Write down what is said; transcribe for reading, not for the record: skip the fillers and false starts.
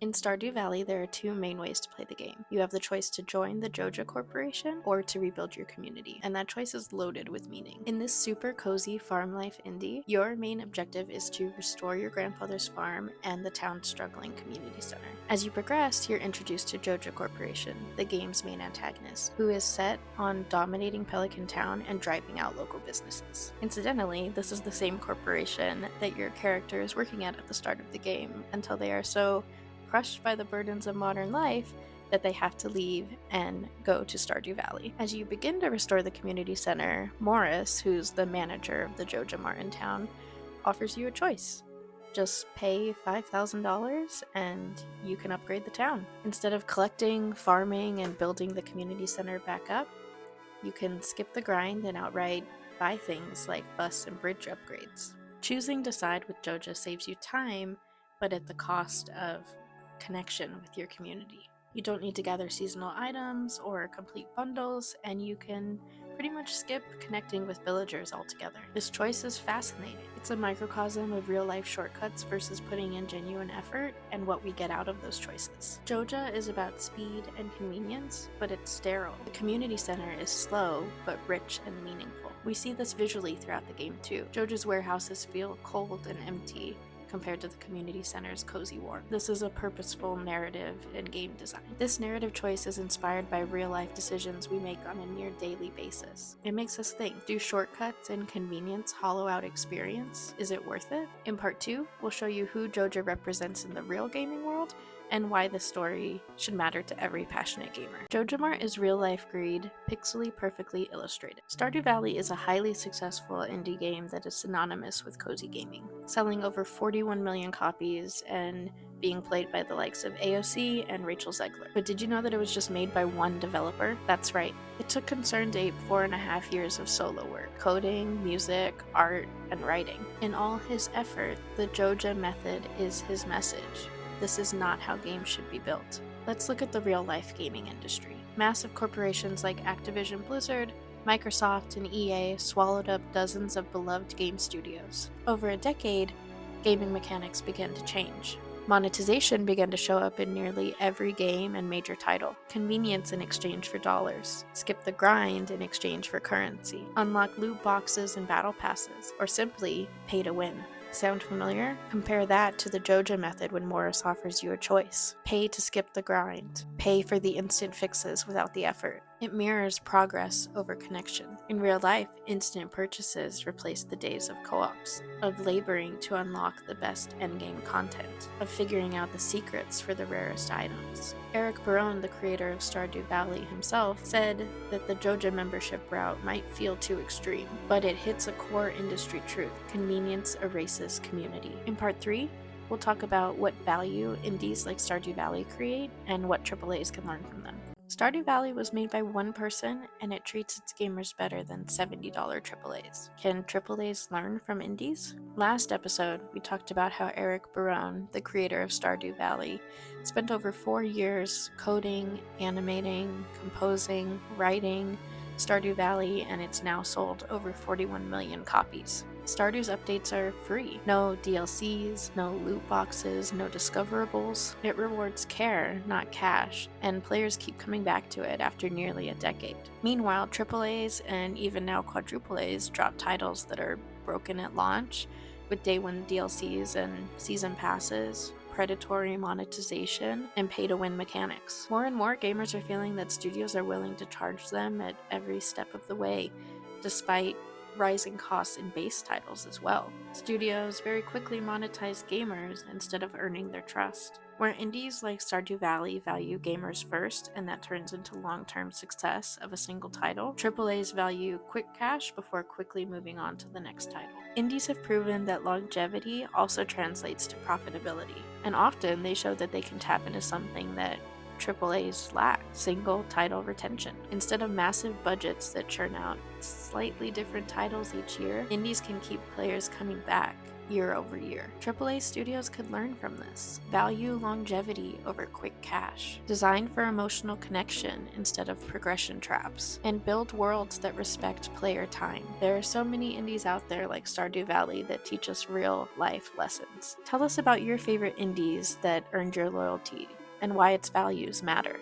In Stardew Valley, there are two main ways to play the game. You have the choice to join the JoJa Corporation or to rebuild your community, and that choice is loaded with meaning. In this super cozy farm life indie, your main objective is to restore your grandfather's farm and the town's struggling community center. As you progress, you're introduced to JoJa Corporation, the game's main antagonist, who is set on dominating Pelican Town and driving out local businesses. Incidentally, this is the same corporation that your character is working at the start of the game, until they are so crushed by the burdens of modern life that they have to leave and go to Stardew Valley. As you begin to restore the community center, Morris, who's the manager of the JoJa Mart in town, offers you a choice. Just pay $5,000 and you can upgrade the town. Instead of collecting, farming, and building the community center back up, you can skip the grind and outright buy things like bus and bridge upgrades. Choosing to side with JoJa saves you time, but at the cost of connection with your community. You don't need to gather seasonal items or complete bundles, and you can pretty much skip connecting with villagers altogether. This choice is fascinating. It's a microcosm of real-life shortcuts versus putting in genuine effort and what we get out of those choices. JoJa is about speed and convenience, but it's sterile. The community center is slow, but rich and meaningful. We see this visually throughout the game too. JoJa's warehouses feel cold and empty, compared to the community center's cozy warmth. This is a purposeful narrative in game design. This narrative choice is inspired by real-life decisions we make on a near daily basis. It makes us think, do shortcuts and convenience hollow out experience? Is it worth it? In part 2, we'll show you who JoJa represents in the real gaming world and why this story should matter to every passionate gamer. JoJa Mart is real-life greed, pixely perfectly illustrated. Stardew Valley is a highly successful indie game that is synonymous with cozy gaming, selling over 41 million copies and being played by the likes of AOC and Rachel Zegler. But did you know that it was just made by one developer? That's right. It took Concerned Ape 4.5 years of solo work, coding, music, art, and writing. In all his effort, the JoJa method is his message. This is not how games should be built. Let's look at the real-life gaming industry. Massive corporations like Activision Blizzard, Microsoft, and EA swallowed up dozens of beloved game studios. Over a decade, gaming mechanics began to change. Monetization began to show up in nearly every game and major title. Convenience in exchange for dollars. Skip the grind in exchange for currency. Unlock loot boxes and battle passes, or simply pay to win. Sound familiar? Compare that to the JoJa method when Morris offers you a choice. Pay to skip the grind. Pay for the instant fixes without the effort. It mirrors progress over connection. In real life, instant purchases replace the days of co-ops, of laboring to unlock the best endgame content, of figuring out the secrets for the rarest items. Eric Barone, the creator of Stardew Valley himself, said that the JoJa membership route might feel too extreme, but it hits a core industry truth: convenience erases community. In part 3, we'll talk about what value indies like Stardew Valley create and what AAAs can learn from them. Stardew Valley was made by one person, and it treats its gamers better than $70 AAAs. Can AAAs learn from indies? Last episode, we talked about how Eric Barone, the creator of Stardew Valley, spent over 4 years coding, animating, composing, writing Stardew Valley, and it's now sold over 41 million copies. Stardew's updates are free. No DLCs, no loot boxes, no discoverables. It rewards care, not cash, and players keep coming back to it after nearly a decade. Meanwhile, AAAs and even now quadruple A's drop titles that are broken at launch, with day one DLCs and season passes, predatory monetization, and pay-to-win mechanics. More and more gamers are feeling that studios are willing to charge them at every step of the way, despite rising costs in base titles as well. Studios very quickly monetize gamers instead of earning their trust. Where indies like Stardew Valley value gamers first, and that turns into long-term success of a single title, AAAs value quick cash before quickly moving on to the next title. Indies have proven that longevity also translates to profitability, and often they show that they can tap into something that AAAs lack: single title retention. Instead of massive budgets that churn out slightly different titles each year, indies can keep players coming back year over year. AAA studios could learn from this. Value longevity over quick cash. Design for emotional connection instead of progression traps. And build worlds that respect player time. There are so many indies out there like Stardew Valley that teach us real life lessons. Tell us about your favorite indies that earned your loyalty and why its values matter.